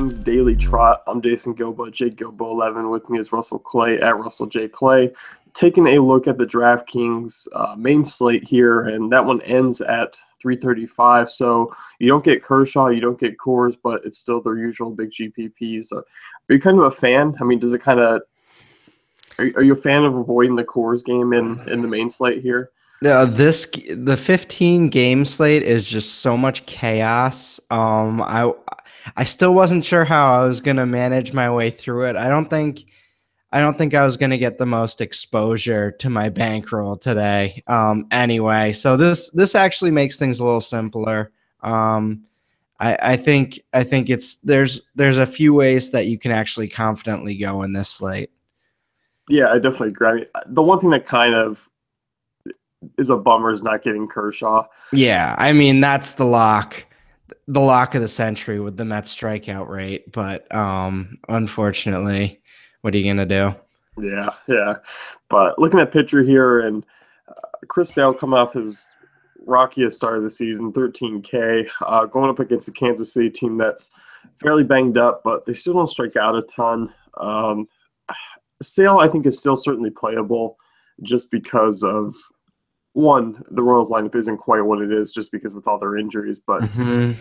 DraftKings Daily Trot. I'm Jason Gilbo, Jake Gilbo 11. With me is Russell Clay at Russell J. Clay. Taking a look at the DraftKings main slate here, and that one ends at 335. So you don't get Kershaw, you don't get Coors, but it's still their usual big GPPs. Are you kind of a fan? I mean, does it kind of are you a fan of avoiding the Coors game in the main slate here? The 15 game slate is just so much chaos. I still wasn't sure how I was gonna manage my way through it. I don't think I was gonna get the most exposure to my bankroll today. Anyway, so this actually makes things a little simpler. I think it's there's a few ways that you can actually confidently go in this slate. Yeah, I definitely agree. I mean, the one thing that kind of is a bummer is not getting Kershaw. Yeah, I mean that's the lock of the century with the Mets strikeout rate, but unfortunately, what are you gonna do? Yeah. But looking at pitcher here, and Chris Sale coming off his rockiest start of the season, 13K, going up against the Kansas City team that's fairly banged up, but they still don't strike out a ton. Sale, I think, is still certainly playable just because of one, the Royals lineup isn't quite what it is just because with all their injuries, but Hmm.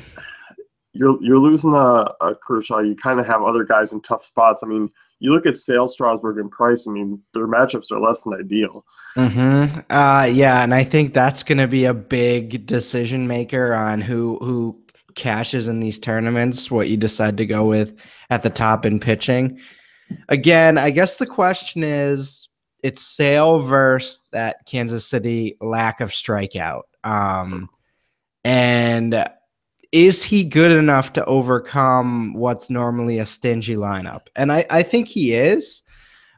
you're losing a Kershaw. You kind of have other guys in tough spots. I mean, you look at Sale, Strasburg, and Price. I mean, their matchups are less than ideal. Yeah, and I think that's going to be a big decision maker on who cashes in these tournaments, what you decide to go with at the top in pitching. Again, I guess the question is it's Sale versus that Kansas City lack of strikeout. And is he good enough to overcome what's normally a stingy lineup? And I think he is.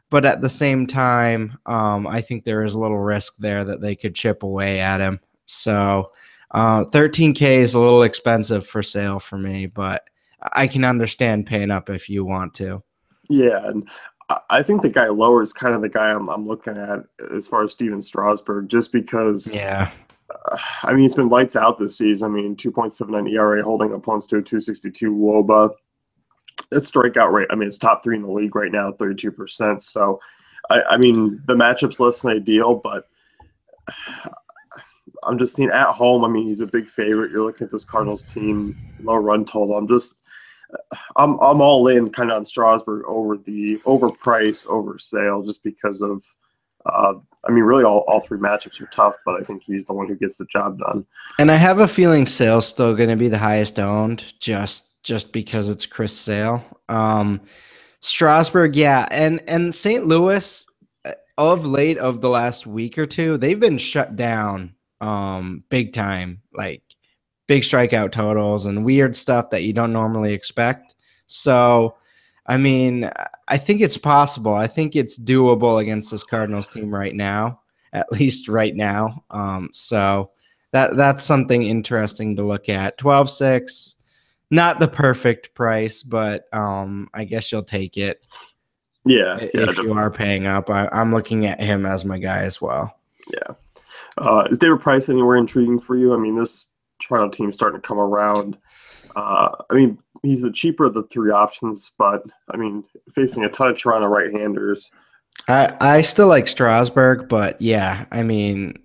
But at the same time, I think there is a little risk there that they could chip away at him. So 13K is a little expensive for Sale for me, but I can understand paying up if you want to. Yeah, and I think the guy lower is kind of the guy I'm looking at as far as Steven Strasburg, just because Yeah. I mean, he's been lights out this season. I mean, 2.79 ERA, holding opponents to a 262 WOBA. Its strikeout rate, I mean, it's top three in the league right now, 32%. So, I mean, the matchup's less than ideal, but I'm just seeing at home. I mean, he's a big favorite. You're looking at this Cardinals team, low run total. I'm all in kind of on Strasburg over the overpriced over Sale just because of I mean, really all three matchups are tough, but I think he's the one who gets the job done. And I have a feeling Sale's still going to be the highest owned just because it's Chris Sale. Strasburg, yeah, and St. Louis of late of the last week or two, they've been shut down big time, like big strikeout totals and weird stuff that you don't normally expect. So, I mean, I think it's possible. I think it's doable against this Cardinals team right now, at least right now. So that's something interesting to look at. 12.6, not the perfect price, but I guess you'll take it Yeah, if you definitely. are paying up. I'm looking at him as my guy as well. Yeah. Is David Price anywhere intriguing for you? I mean, this Toronto team's starting to come around. I mean, he's the cheaper of the three options, but I mean, facing a ton of Toronto right-handers. I still like Strasburg, but yeah, I mean,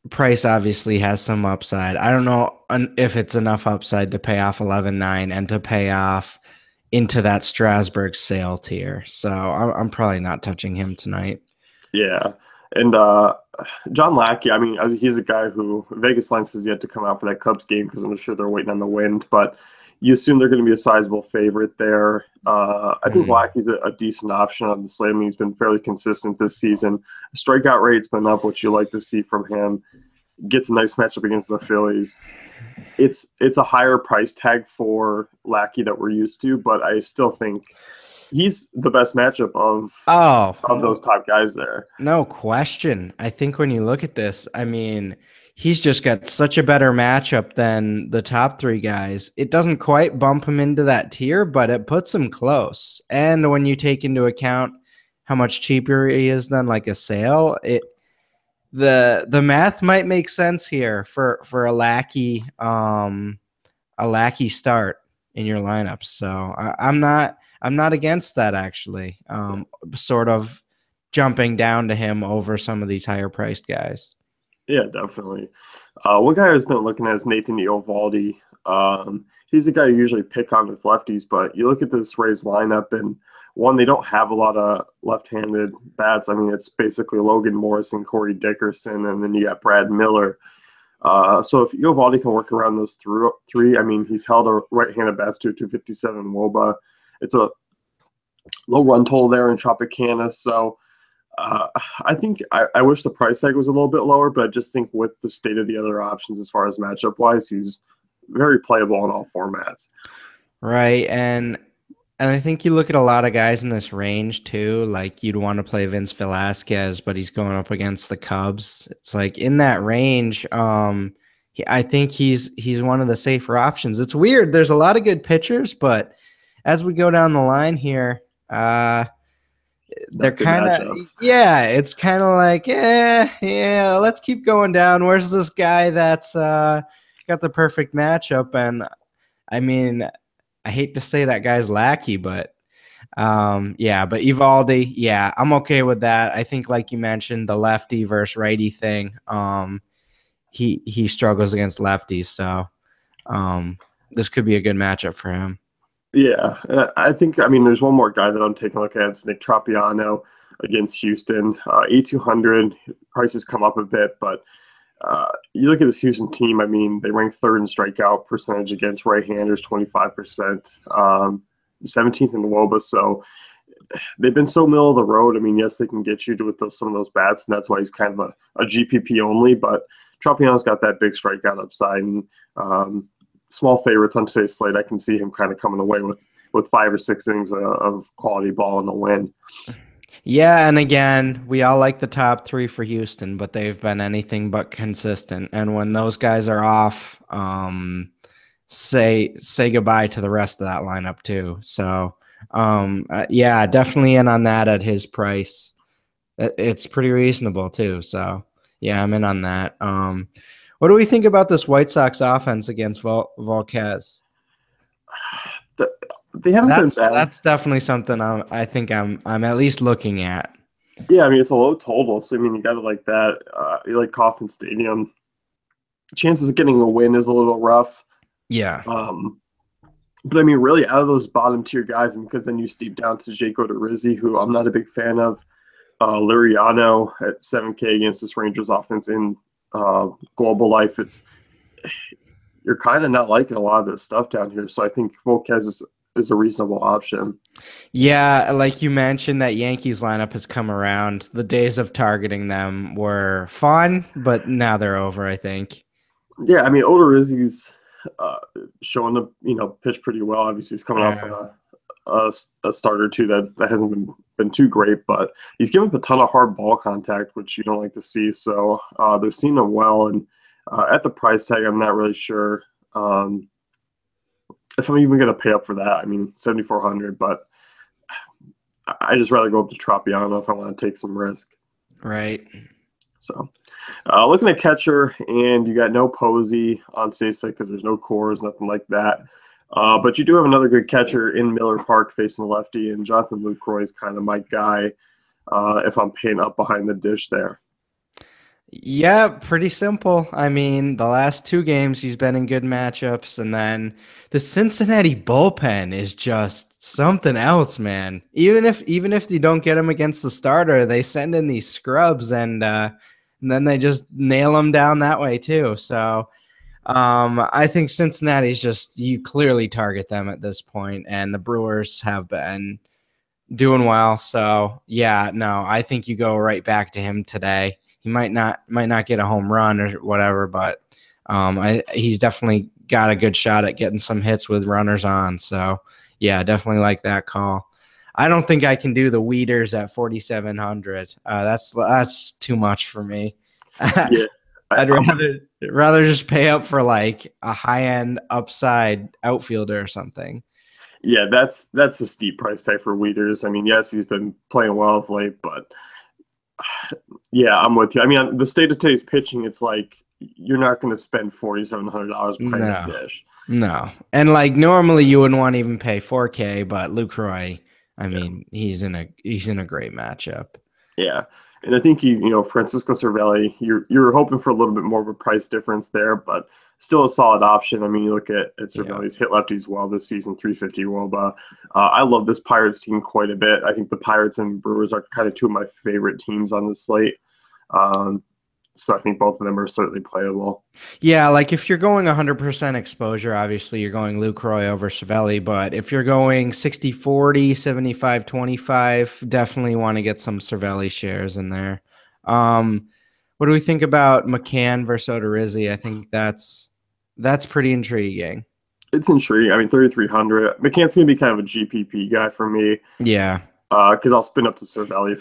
Price obviously has some upside. I don't know if it's enough upside to pay off 11.9 and to pay off into that Strasburg sale tier. So I'm probably not touching him tonight. Yeah. And John Lackey, I mean, he's a guy who Vegas line says yet to come out for that Cubs game because I'm sure they're waiting on the wind, but you assume they're going to be a sizable favorite there. I think Hmm. Lackey's a decent option on the slate. I mean, he's been fairly consistent this season. Strikeout rate's been up, which you like to see from him. Gets a nice matchup against the Phillies. It's a higher price tag for Lackey that we're used to, but I still think he's the best matchup Oh, of those top guys there. no question. I think when you look at this, I mean, he's just got such a better matchup than the top three guys. It doesn't quite bump him into that tier, but it puts him close. And when you take into account how much cheaper he is than like a sale, the math might make sense here for a Lackey start in your lineups. So I'm not against that actually. Sort of jumping down to him over some of these higher priced guys. Yeah, definitely. One guy I've been looking at is Nathan Eovaldi. He's the guy you usually pick on with lefties, but you look at this Rays lineup, and one, they don't have a lot of left-handed bats. I mean, it's basically Logan Morrison, Corey Dickerson, and then you got Brad Miller. So if Eovaldi can work around those three, I mean, he's held a right-handed bats to 257 WOBA. It's a low run total there in Tropicana, so I think I wish the price tag was a little bit lower, but I just think with the state of the other options as far as matchup wise, he's very playable in all formats. Right. And I think you look at a lot of guys in this range too. Like you'd want to play Vince Velasquez, but he's going up against the Cubs. It's like in that range. I think he's one of the safer options. It's weird. There's a lot of good pitchers, but as we go down the line here, they're kind of it's kind of like yeah. Let's keep going down. Where's this guy that's got the perfect matchup? And I mean, I hate to say that guy's lackey, but but Eovaldi, yeah, I'm okay with that. I think, like you mentioned, the lefty versus righty thing. He struggles against lefties, so this could be a good matchup for him. Yeah, and I think, I mean, there's one more guy that I'm taking a look at. It's Nick Tropiano against Houston. 8,200 prices come up a bit, but you look at this Houston team, I mean, they rank third in strikeout percentage against right-handers, 25%, 17th in WOBA, so they've been so middle of the road. I mean, yes, they can get you to with some of those bats, and that's why he's kind of a GPP only, but Tropiano's got that big strikeout upside, and small favorites on today's slate. I can see him kind of coming away with 5 or 6 innings of quality ball in the win. Yeah, and again, we all like the top 3 for Houston, but they've been anything but consistent. And when those guys are off, say goodbye to the rest of that lineup too. So, yeah, definitely in on that at his price. It's pretty reasonable too. So, yeah, I'm in on that. What do we think about this White Sox offense against Volquez? They haven't been bad. That's definitely something I think I'm at least looking at. Yeah, I mean, it's a low total, so I mean, you got it like that. You like Kauffman Stadium. Chances of getting a win is a little rough. Yeah. But I mean, really, out of those bottom tier guys, because then you steep down to Jake Odorizzi, who I'm not a big fan of. Liriano at 7K against this Rangers offense in Global Life. You're kind of not liking a lot of this stuff down here, so I think Volquez is a reasonable option. Yeah, like you mentioned, that Yankees lineup has come around. The days of targeting them were fun, but now they're over, I think. Yeah, I mean, Odorizzi's showing the pitch pretty well. Obviously, he's coming off a start or two that hasn't been too great, but he's giving up a ton of hard ball contact, which you don't like to see. So they're seeing him well, and at the price tag, I'm not really sure if I'm even going to pay up for that. I mean, 7,400, but I just rather go up to Tropiano if I want to take some risk. Right. So, looking at catcher, and you got no Posey on today's slate because there's no cores, nothing like that. But you do have another good catcher in Miller Park facing the lefty, and Jonathan Lucroy is kind of my guy if I'm paying up behind the dish there. Yeah, pretty simple. I mean, the last 2 games he's been in good matchups, and then the Cincinnati bullpen is just something else, man. Even if you don't get him against the starter, they send in these scrubs, and then they just nail them down that way too. So I think Cincinnati's just, you clearly target them at this point, and the Brewers have been doing well. So yeah, no, I think you go right back to him today. He might not get a home run or whatever, but he's definitely got a good shot at getting some hits with runners on. So yeah, definitely like that call. I don't think I can do the Weeders at 4,700. That's too much for me. Yeah, I'd rather just pay up for like a high end upside outfielder or something. Yeah, that's a steep price tag for Weeders. I mean, yes, he's been playing well of late, but yeah, I'm with you. I mean, the state of today's pitching, it's like you're not going to spend $4,700 playing a No, dish. no. And like normally you wouldn't want to even pay 4K, but Lucroy, I Yeah. mean, he's in a great matchup. Yeah. And I think Francisco Cervelli, you're hoping for a little bit more of a price difference there, but still a solid option. I mean, you look at Yeah. Cervelli's hit lefties well this season, 350 WOBA. I love this Pirates team quite a bit. I think the Pirates and Brewers are kind of two of my favorite teams on the slate. Um, so I think both of them are certainly playable. Yeah, like if you're going 100% exposure, obviously you're going Lucroy over Savelli, but if you're going 60-40, 75-25, definitely want to get some Cervelli shares in there. What do we think about McCann versus Odorizzi? I think that's pretty intriguing. It's intriguing. I mean, 3,300. McCann's going to be kind of a GPP guy for me Yeah. because I'll spin up to Cervelli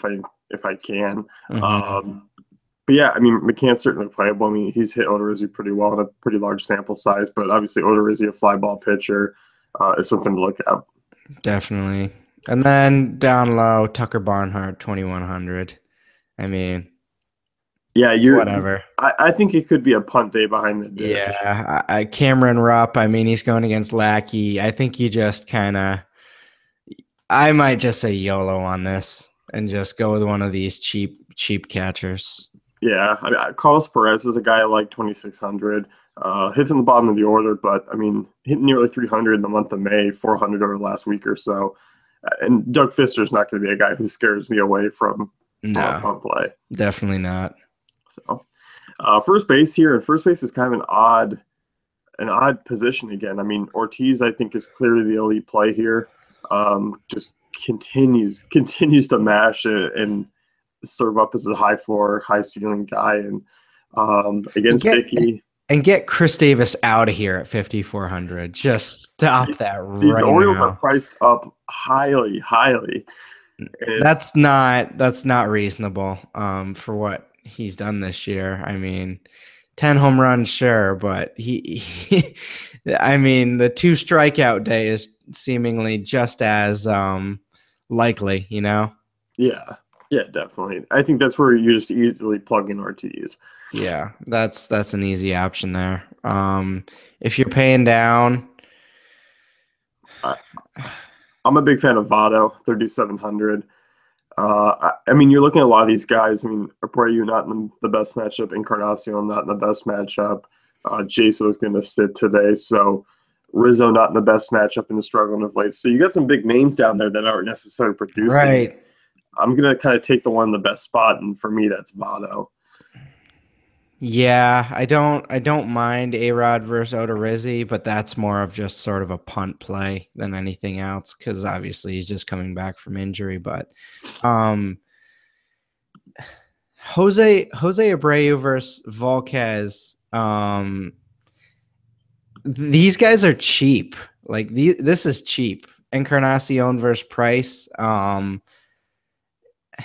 if I can. Mhm. But yeah, I mean, McCann's certainly playable. I mean, he's hit Odorizzi pretty well in a pretty large sample size, but obviously Odorizzi, a fly ball pitcher, is something to look at. Definitely. And then down low, Tucker Barnhart, 2,100. I mean, Yeah, whatever. I think it could be a punt day behind the dish. Yeah, Cameron Rupp. I mean, he's going against Lackey. I think you just kind of. I might just say YOLO on this and just go with one of these cheap catchers. Yeah, I mean, Carlos Perez is a guy I like 2,600. Hits in the bottom of the order, but I mean, hit nearly 300 in the month of May, 400 over the last week or so. And Doug Fister's not going to be a guy who scares me away from a No, punt play. definitely not. So, first base here, and first base is kind of an odd position again. I mean, Ortiz, I think, is clearly the elite play here. Just continues to mash it and serve up as a high floor, high ceiling guy. And And against get Dickey, and get Chris Davis out of here at 5,400. Just stop that these right Orioles are now. priced up highly, highly. And it's That's not reasonable for what he's done this year. I mean, 10 home runs, sure, but I mean, the 2 strikeout day is seemingly just as likely, you know? yeah, yeah, definitely. I think that's where you just easily plug in Ortiz. Yeah, that's an easy option there. If you're paying down, I, I'm a big fan of Votto, 3,700. I mean, you're looking at a lot of these guys. I mean, Abreu not in the best matchup, Encarnacion not in the best matchup. Jaso is going to sit today, so Rizzo not in the best matchup and is struggling of late. So you got some big names down there that aren't necessarily producing. right? I'm going to kind of take the one in the best spot, and for me, that's Votto. Yeah, I don't mind A-Rod versus Odorizzi, but that's more of just sort of a punt play than anything else because obviously he's just coming back from injury. But um, Jose Abreu versus Volquez, these guys are cheap. Like this is cheap. Encarnacion versus Price.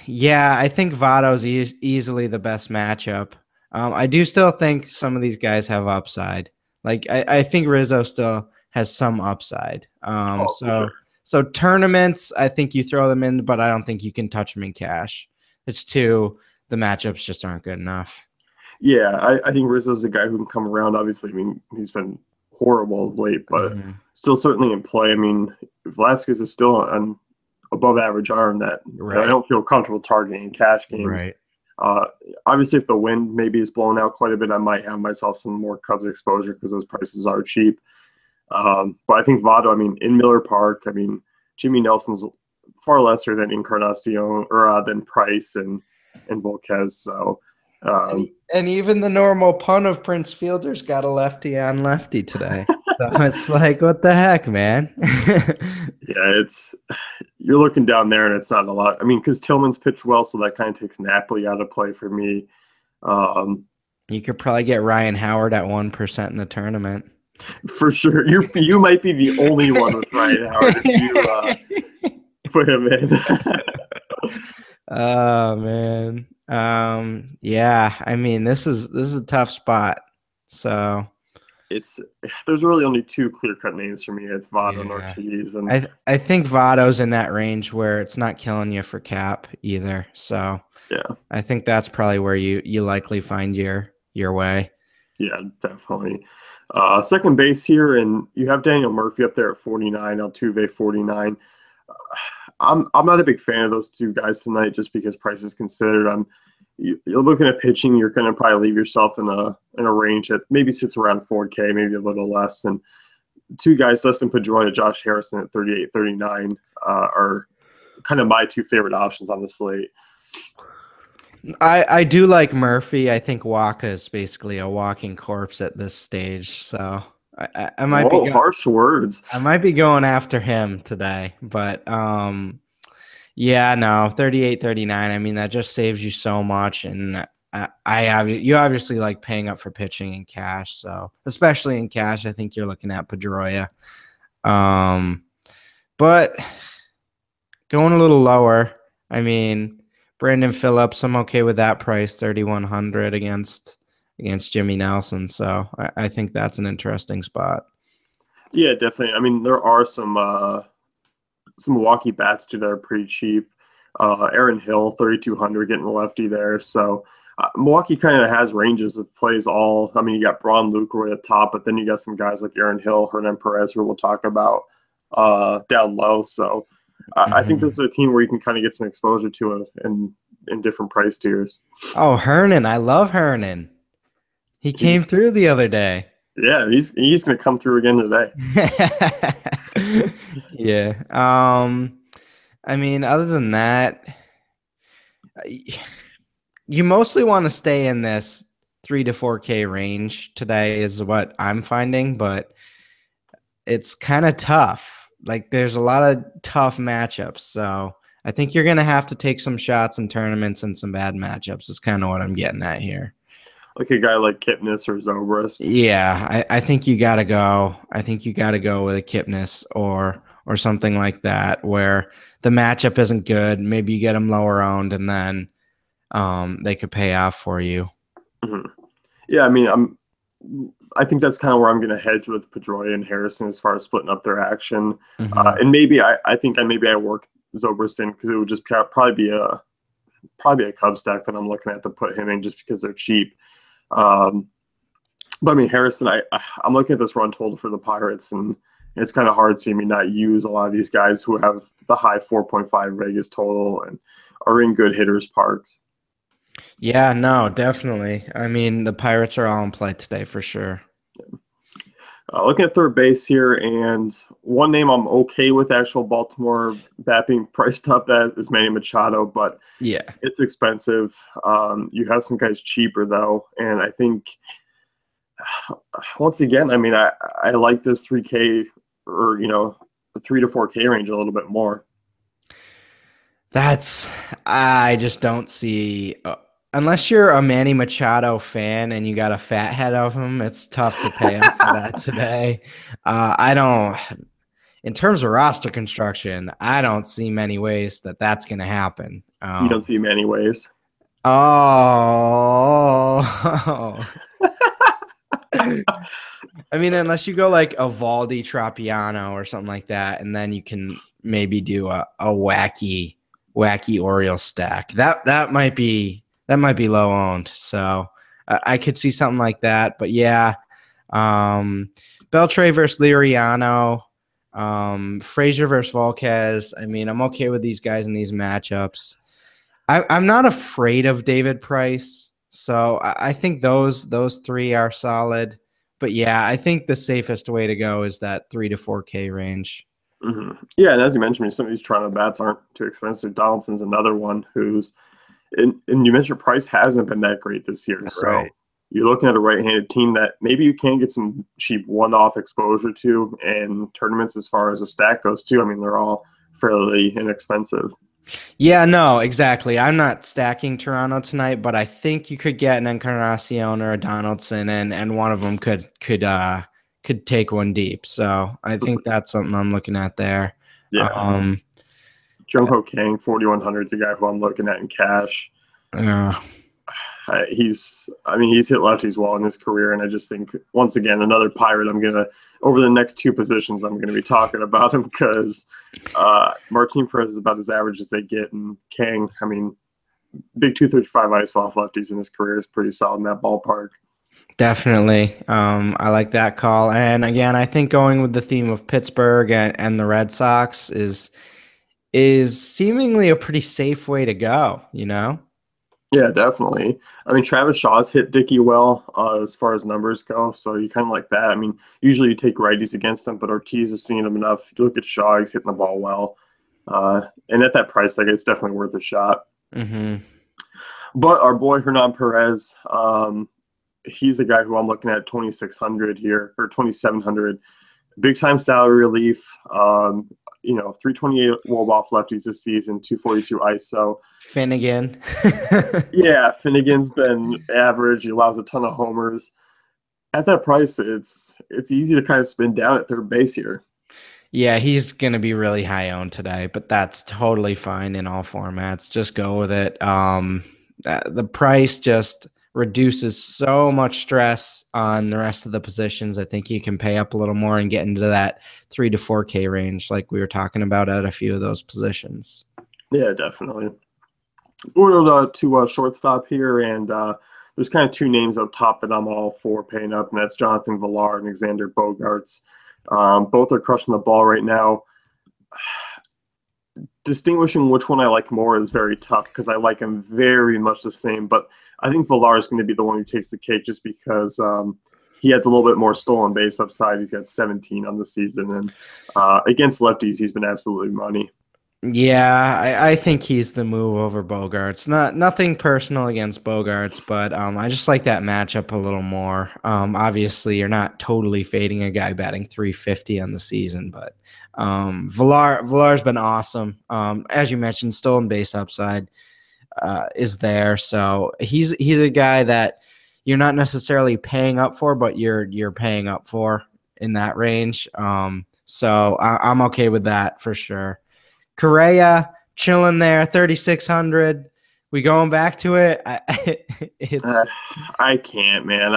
Yeah, I think Votto's easily the best matchup. I do still think some of these guys have upside. Like I think Rizzo still has some upside. Oh, for sure. So tournaments, I think you throw them in, but I don't think you can touch them in cash. It's too the matchups just aren't good enough. Yeah, I think Rizzo's the guy who can come around. Obviously, I mean, he's been horrible of late, but Mhm. still certainly in play. I mean, Velasquez is still an above average arm that I Right. don't feel comfortable targeting in cash games. Right. Uh, Obviously, if the wind maybe is blowing out quite a bit, I might have myself some more Cubs exposure because those prices are cheap. But I think Votto, I mean, in Miller Park, I mean, Jimmy Nelson's far lesser than Encarnacion or than Price and Volquez. So, And, um, and even the normal pun of Prince Fielder's got a lefty on lefty today. So it's like, what the heck, man? yeah, it's you're looking down there and it's not a lot. I mean, because Tillman's pitched well, so that kind of takes Napoli out of play for me. Um, You could probably get Ryan Howard at 1% in the tournament. for sure, you might be the only one with Ryan Howard if you put him in. Oh man. Yeah, I mean this is a tough spot. So It's there's really only two clear cut names for me. It's Votto and yeah. Ortiz, and I think Votto's in that range where it's not killing you for cap either. So yeah, I think that's probably where you likely find your way. Yeah, definitely. Second base here, and you have Daniel Murphy up there at 49, Altuve 49. I'm not a big fan of those two guys tonight, just because price is considered. You're looking at pitching, you're going to probably leave yourself in a range that maybe sits around 4K, maybe a little less. And two guys, Dustin Pedroia, Josh Harrison at 38, 39, are kind of my two favorite options on the slate. I do like Murphy. I think Waka is basically a walking corpse at this stage, so I might be Harsh words. I might be going after him today, but yeah, no, 38, 39. I mean, that just saves you so much, and you obviously like paying up for pitching in cash, so especially in cash, I think you're looking at Pedroia. But going a little lower, I mean, Brandon Phillips, I'm okay with that price, 3,100 against Jimmy Nelson, so I think that's an interesting spot. Yeah, definitely. I mean, there are some Milwaukee bats too that are pretty cheap. Aaron Hill, 3,200, getting a lefty there. So Milwaukee kind of has ranges of plays all. I mean, you got Braun Lucroy at top, but then you got some guys like Aaron Hill, Hernan Perez, who we'll talk about down low. So I think this is a team where you can kind of get some exposure to in different price tiers. Oh, Hernan. I love Hernan. He came through the other day. Yeah, he's going to come through again today. Yeah. I mean, other than that, you mostly want to stay in this 3 to 4K range today is what I'm finding, but it's kind of tough. Like there's a lot of tough matchups. So I think you're going to have to take some shots in tournaments and some bad matchups is kind of what I'm getting at here. Like a guy like Kipnis or Zobrist. Yeah, I think you got to go. I think you got to go with a Kipnis or something like that where the matchup isn't good. Maybe you get them lower owned and then they could pay off for you. Mm-hmm. Yeah, I mean, I think that's kind of where I'm going to hedge with Pedroia and Harrison as far as splitting up their action. Mm-hmm. And maybe I work Zobrist in because it would just probably be a Cub stack that I'm looking at to put him in just because they're cheap. But I mean, Harrison, I'm looking at this run total for the Pirates, and it's kind of hard seeing me not use a lot of these guys who have the high 4.5 Vegas total and are in good hitters' parks. Yeah, no, definitely. I mean, the Pirates are all in play today for sure. Looking at third base here, and one name I'm okay with actual Baltimore bat being priced up as is Manny Machado, but yeah, it's expensive. You have some guys cheaper though, and I think once again, I mean, I like this 3K or the 3 to 4K range a little bit more. I just don't see. Unless you're a Manny Machado fan and you got a fat head of him, it's tough to pay up for that today. I don't, in terms of roster construction, I don't see many ways that's going to happen. You don't see many ways. Oh. I mean, unless you go like a Valdi Trapiano or something like that, and then you can maybe do a wacky Orioles stack. That might be low owned. So I could see something like that. But yeah, Beltre versus Liriano, Frazier versus Volquez. I mean, I'm okay with these guys in these matchups. I'm not afraid of David Price. So I think those three are solid. But yeah, I think the safest way to go is that 3 to 4K range. Mm-hmm. Yeah, and as you mentioned, some of these Toronto bats aren't too expensive. Donaldson's another one who's and you mentioned Price hasn't been that great this year. So right. You're looking at a right-handed team that maybe you can get some cheap one-off exposure to in tournaments as far as a stack goes too. I mean, they're all fairly inexpensive. Yeah, no, exactly. I'm not stacking Toronto tonight, but I think you could get an Encarnacion or a Donaldson, and one of them could take one deep. So I think that's something I'm looking at there. Yeah. Jung-Ho Kang, 4,100 is a guy who I'm looking at in cash. He's hit lefties well in his career, and I just think once again another Pirate. I'm gonna over the next two positions I'm gonna be talking about him because Martin Perez is about as average as they get, and Kang, I mean, big 235 ISO off lefties in his career is pretty solid in that ballpark. Definitely. I like that call. And again, I think going with the theme of Pittsburgh and the Red Sox is seemingly a pretty safe way to go, you know? Yeah, definitely. I mean, Travis Shaw's hit Dickey well as far as numbers go, so you kind of like that. I mean, usually you take righties against him, but Ortiz has seen him enough. You look at Shaw; he's hitting the ball well, and at that price tag, it's definitely worth a shot. Hmm. But our boy Hernan Perez, he's the guy who I'm looking at 2,600 here or 2,700. Big time salary relief. 328 wall off lefties this season, 242 ISO. Finnegan. Yeah, Finnegan's been average. He allows a ton of homers. At that price, it's easy to kind of spin down at third base here. Yeah, he's going to be really high owned today, but that's totally fine in all formats. Just go with it. The price just reduces so much stress on the rest of the positions. I think you can pay up a little more and get into that 3 to 4K range, like we were talking about at a few of those positions. Yeah, definitely. We're to shortstop here, and there's kind of two names up top that I'm all for paying up, and that's Jonathan Villar and Alexander Bogarts. Both are crushing the ball right now. Distinguishing which one I like more is very tough because I like him very much the same. But I think Villar is going to be the one who takes the cake just because he has a little bit more stolen base upside. He's got 17 on the season, and against lefties, he's been absolutely money. Yeah, I think he's the move over Bogarts. Nothing personal against Bogarts, but I just like that matchup a little more. Obviously, you're not totally fading a guy batting 350 on the season, but Villar's been awesome. As you mentioned, stolen base upside is there, so he's a guy that you're not necessarily paying up for, but you're paying up for in that range. So I'm okay with that for sure. Correa chilling there, 3,600. We going back to it? It's. Uh, I can't, man.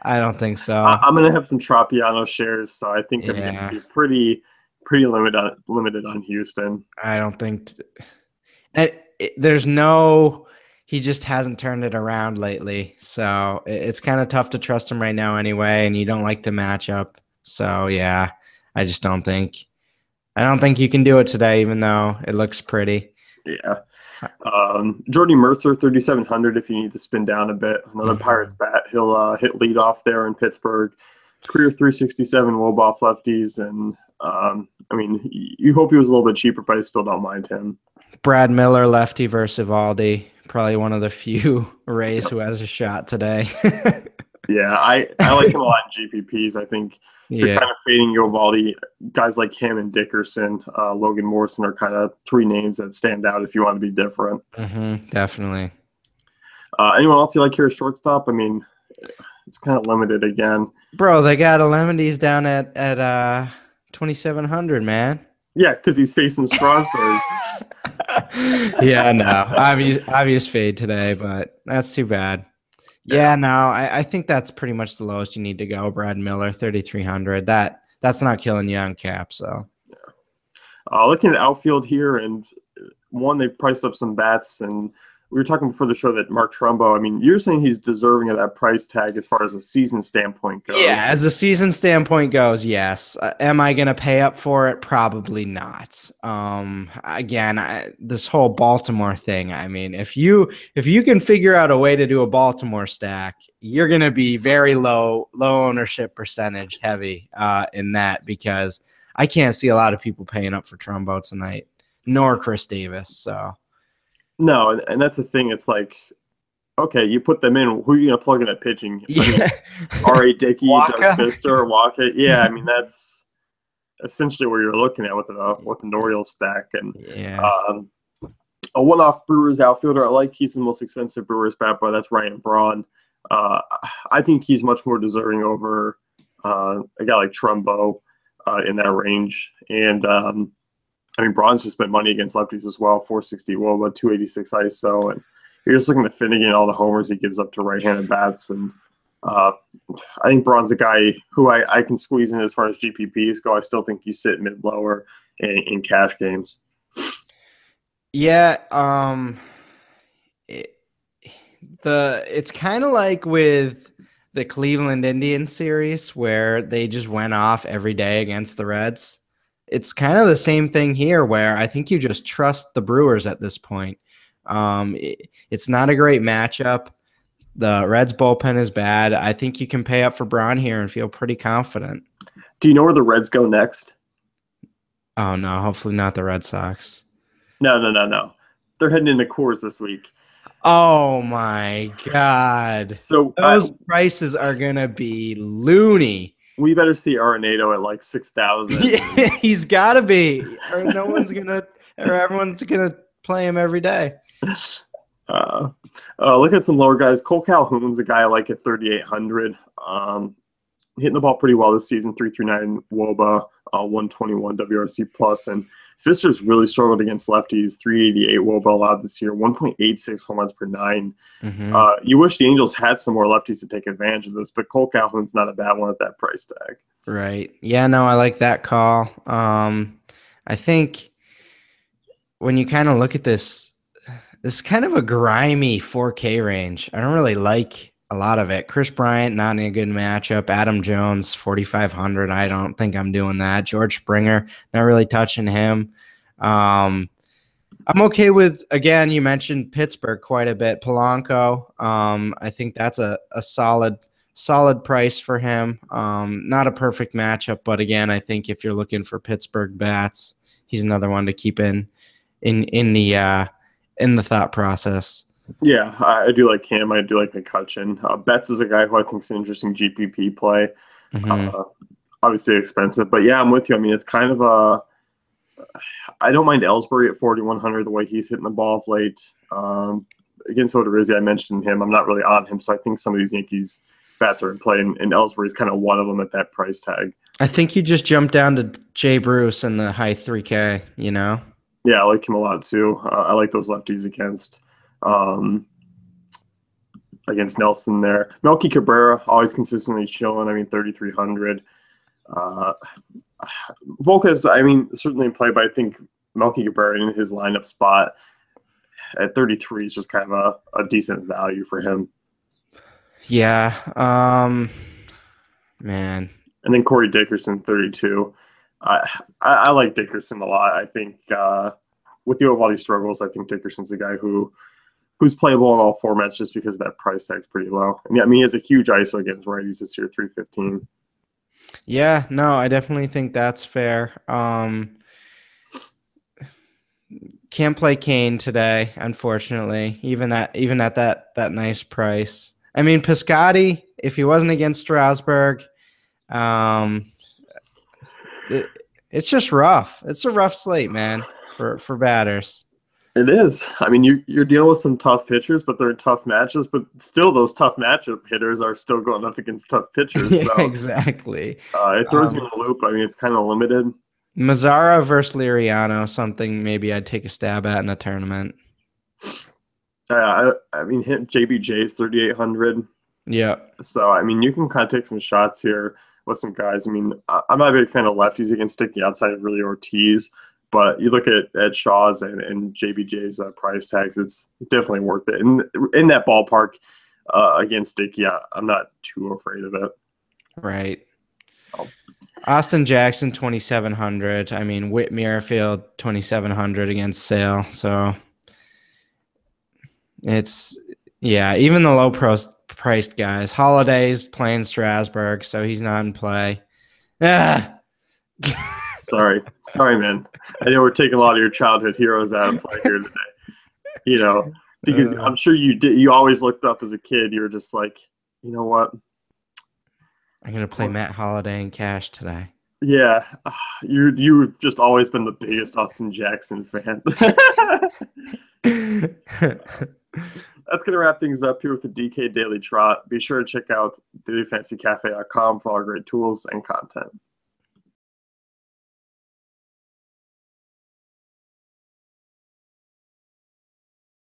I don't think so. I'm gonna have some Tropiano shares, so I think I'm gonna Yeah, be pretty limited on Houston. I don't think. There's no. He just hasn't turned it around lately, so it's kind of tough to trust him right now anyway. And you don't like the matchup, so yeah, I just don't think. I don't think you can do it today, even though it looks pretty. Yeah. Jordy Mercer, 3,700 if you need to spin down a bit. Another Pirates Mhm. bat. He'll hit leadoff there in Pittsburgh. Career 367 Woboff lefties. And, I mean, you hope he was a little bit cheaper, but I still don't mind him. Brad Miller, lefty versus Evaldi. Probably one of the few Rays Yep. who has a shot today. Yeah, I like him a lot in GPPs. I think if you're Yeah, kind of fading Yovaldi, guys like him and Dickerson, Logan Morrison are kind of three names that stand out if you want to be different. definitely. Anyone else you like here at shortstop? I mean, it's kind of limited again. Bro, they got Alembi's down at 2,700, man. Yeah, because he's facing Strasburg. Yeah, no. Obvious fade today, but that's too bad. Yeah. Yeah, no, I think that's pretty much the lowest you need to go. Brad Miller, 3,300. That's not killing you on cap, so. Looking at outfield here, and one, they've priced up some bats, and we were talking before the show that Mark Trumbo, I mean, you're saying he's deserving of that price tag as far as a season standpoint Yeah, goes. as the season standpoint goes, yes. Am I going to pay up for it? Probably not. Again, this whole Baltimore thing. I mean, if you can figure out a way to do a Baltimore stack, you're going to be very low ownership percentage heavy in that because I can't see a lot of people paying up for Trumbo tonight, nor Chris Davis. So No, and that's the thing. It's like, okay, you put them in. Who are you going to plug in at pitching? I mean, yeah, R.A. Dickey, Doug Waka. Fister, Waka. Yeah, I mean, that's essentially where you're looking at with an Orioles stack. And Yeah. um, a one-off Brewers outfielder I like. He's the most expensive Brewers bat boy. That's Ryan Braun. I think he's much more deserving over a guy like Trumbo in that range. And I mean, Braun's just spent money against lefties as well. 460 WOBA, 286 ISO, and you're just looking at Finnegan, all the homers he gives up to right-handed bats, and I think Braun's a guy who I can squeeze in as far as GPPs go. I still think you sit mid-lower in cash games. Yeah, it, it's kind of like with the Cleveland Indians series where they just went off every day against the Reds. It's kind of the same thing here where I think you just trust the Brewers at this point. It's not a great matchup. The Reds bullpen is bad. I think you can pay up for Braun here and feel pretty confident. Do you know where the Reds go next? Oh, no, hopefully not the Red Sox. No. They're heading into Coors this week. Oh, my God. So Those prices are going to be loony. We better see Arenado at like 6,000. Yeah, he's got to be, or everyone's gonna play him every day. Look at some lower guys. Cole Calhoun's a guy I like at 3,800. Hitting the ball pretty well this season. 3.39 WOBA, 121 WRC plus, and Fister's really struggled against lefties. 3.88 WOBA allowed this year. 1.86 home runs per 9. Mm-hmm. You wish the Angels had some more lefties to take advantage of this, but Cole Calhoun's not a bad one at that price tag. Right. Yeah. No, I like that call. I think when you kind of look at this is kind of a grimy 4K range. I don't really like a lot of it. Chris Bryant, not in a good matchup. Adam Jones, 4,500. I don't think I'm doing that. George Springer, not really touching him. I'm okay with, again, you mentioned Pittsburgh quite a bit. Polanco, I think that's a solid price for him. Not a perfect matchup, but again, I think if you're looking for Pittsburgh bats, he's another one to keep in the thought process. Yeah, I do like him. I do like McCutchen. Betts is a guy who I think is an interesting GPP play. Mm-hmm. Obviously expensive, but yeah, I'm with you. I mean, it's kind of I don't mind Ellsbury at 4,100 the way he's hitting the ball of late. Against Odorizzi, I mentioned him. I'm not really on him, so I think some of these Yankees bats are in play, and Ellsbury is kind of one of them at that price tag. I think you just jumped down to Jay Bruce in the high 3K, you know? Yeah, I like him a lot too. I like those lefties against Nelson there. Melky Cabrera, always consistently chilling. I mean, 3,300. Volquez, I mean, certainly in play, but I think Melky Cabrera in his lineup spot at 33 is just kind of a decent value for him. Yeah. Man. And then Corey Dickerson, 32. I like Dickerson a lot. I think with the Ovaldi struggles, I think Dickerson's a guy who's playable in all formats just because that price tag's pretty low. And yeah, I mean, he has a huge ISO against righties this year, 315. Yeah, no, I definitely think that's fair. Can't play Kane today, unfortunately, even at that nice price. I mean, Piscotty, if he wasn't against Strasburg, it's just rough. It's a rough slate, man, for batters. It is. I mean, you're dealing with some tough pitchers, but they're in tough matches. But still, those tough matchup hitters are still going up against tough pitchers. Yeah, so, exactly. It throws you in a loop. I mean, it's kind of limited. Mazzara versus Liriano, something maybe I'd take a stab at in a tournament. I mean, JBJ is 3,800. Yeah. So, I mean, you can kind of take some shots here with some guys. I mean, I'm not a big fan of lefties against sticky outside of really Ortiz. But you look at Shaw's and JBJ's price tags, it's definitely worth it. In that ballpark against Dickey, I'm not too afraid of it. Right. So Austin Jackson, 2,700. I mean, Whit Merrifield, 2,700 against Sale. So it's, yeah, even the low-priced guys. Holiday's playing Strasburg, so he's not in play. Sorry, man. I know we're taking a lot of your childhood heroes out of play here today. You know, because I'm sure you did. You always looked up as a kid. You were just like, you know what? I'm gonna play Matt Holliday in cash today. Yeah, you've just always been the biggest Austin Jackson fan. That's going to wrap things up here with the DK Daily Trot. Be sure to check out dailyfantasycafe.com for all our great tools and content.